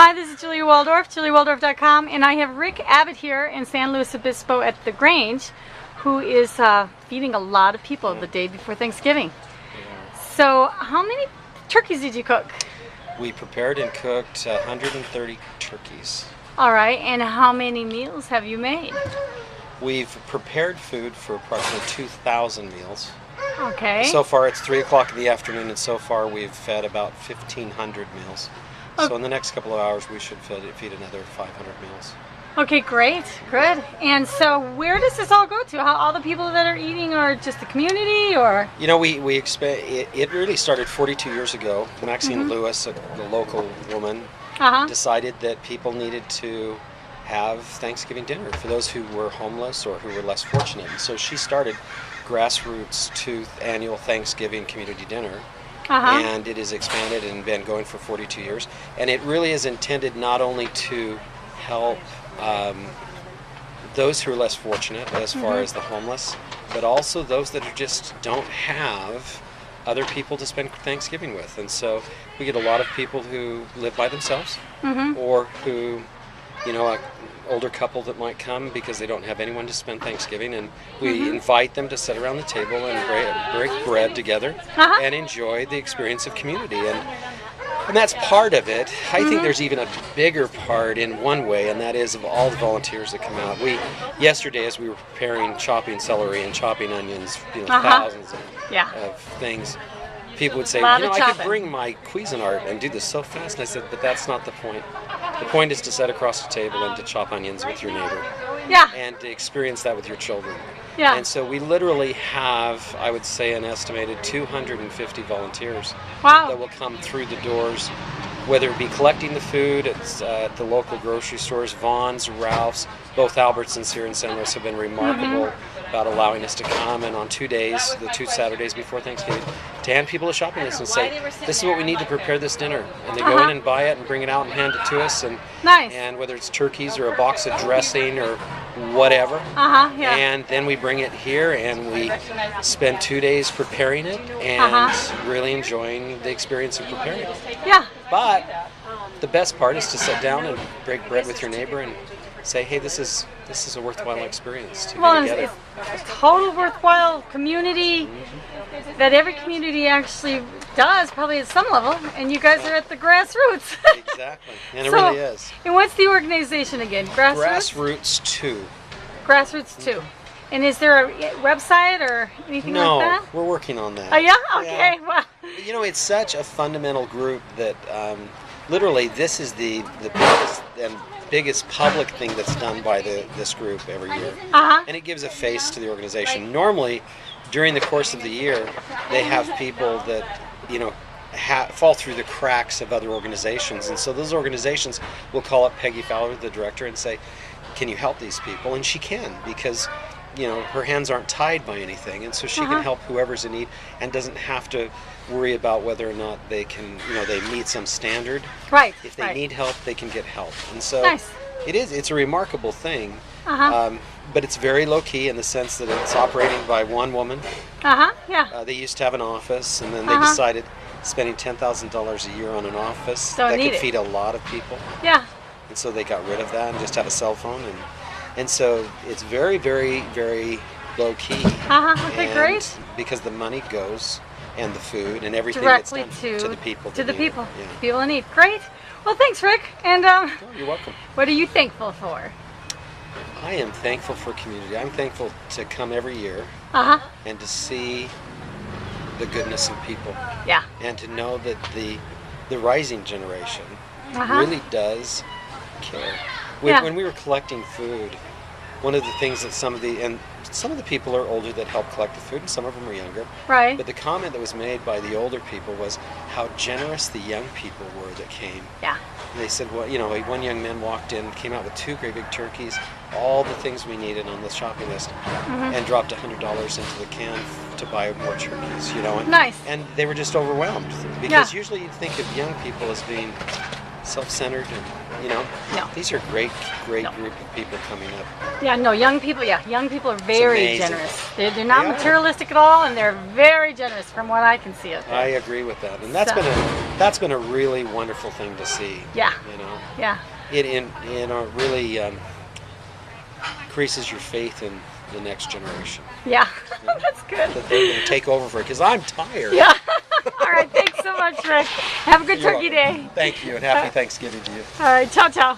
Hi, this is Julia Waldorf, juliawaldorf.com, and I have Rick Abbott here in San Luis Obispo at the Grange, who is feeding a lot of people the day before Thanksgiving. So, how many turkeys did you cook? We prepared and cooked 130 turkeys. All right, and how many meals have you made? We've prepared food for approximately 2,000 meals. Okay. So far it's 3 o'clock in the afternoon, and so far we've fed about 1,500 meals. So in the next couple of hours we should feed another 500 meals. Okay, great, good. And so where does this all go to? How all the people that are eating are just the community, or? You know, we expand. It really started 42 years ago. Maxine Lewis, the local woman, decided that people needed to have Thanksgiving dinner for those who were homeless or who were less fortunate. And so she started Grassroots to annual Thanksgiving community dinner. And it has expanded and been going for 42 years. And it really is intended not only to help those who are less fortunate as far as the homeless, but also those that just don't have other people to spend Thanksgiving with. And so we get a lot of people who live by themselves or who, you know, an older couple that might come because they don't have anyone to spend Thanksgiving, and we invite them to sit around the table and break bread together and enjoy the experience of community. And that's part of it. I think there's even a bigger part in one way, and that is of all the volunteers that come out. Yesterday, as we were preparing chopping celery and chopping onions, thousands of things, people would say, you know, I could bring my Cuisinart and do this so fast. And I said, but that's not the point. The point is to sit across the table and to chop onions with your neighbor. And to experience that with your children. And so we literally have, I would say, an estimated 250 volunteers that will come through the doors, whether it be collecting the food at the local grocery stores. Vaughn's, Ralph's, both Albertsons here in San Luis have been remarkable about allowing us to come, and on 2 days, the 2 Saturdays before Thanksgiving, to hand people a shopping list and say, this is what we need to prepare this dinner. And they go in and buy it and bring it out and hand it to us. And, and whether it's turkeys or a box of dressing or whatever. And then we bring it here and we spend 2 days preparing it and really enjoying the experience of preparing it. But the best part is to sit down and break bread with your neighbor and say, hey, this is a worthwhile experience to get together. It's a total worthwhile community that every community actually does, probably at some level, and you guys are at the grassroots. Exactly, and it really is. And what's the organization again? Grassroots 2. Grassroots 2. And is there a website or anything like that? No, we're working on that. Oh yeah? Okay, well. You know, it's such a fundamental group that literally this is the biggest public thing that's done by this group every year. And it gives a face to the organization. Normally, during the course of the year, they have people that, you know, fall through the cracks of other organizations. And so those organizations will call up Peggy Fowler, the director, and say, can you help these people? And she can, because, you know, her hands aren't tied by anything, and so she can help whoever's in need and doesn't have to worry about whether or not they can, you know, they meet some standard. If they need help, they can get help. And so it's a remarkable thing. But it's very low key in the sense that it's operating by one woman. They used to have an office, and then they decided spending $10,000 a year on an office that could feed a lot of people. And so they got rid of that and just have a cell phone, and so it's very, very, very low key. Okay, great. Because the money goes, and the food and everything directly that's done to the people. People in need. Great. Well, thanks, Rick. And you're welcome. What are you thankful for? I am thankful for community. I'm thankful to come every year and to see the goodness in people. And to know that the rising generation really does care. When we were collecting food, one of the things that some of the people are older that help collect the food, and some of them are younger. But the comment that was made by the older people was how generous the young people were that came. And they said, well, you know, one young man walked in, came out with 2 great big turkeys, all the things we needed on the shopping list, and dropped $100 into the can to buy more turkeys, you know. And they were just overwhelmed, because usually you think of young people as being self-centered, and, you know, these are great group of people coming up. Young people are very generous. They're not materialistic at all, and they're very generous from what I can see of it. I agree with that, and that's been that's been a really wonderful thing to see. Yeah. You know, Yeah. it really increases your faith in the next generation. Yeah. That's good. That they're going to take over for it, because I'm tired. Yeah. All right. Thanks so much, Rick. Have a good You're turkey welcome. day. Thank you, and happy Thanksgiving to you. All right. Ciao, ciao.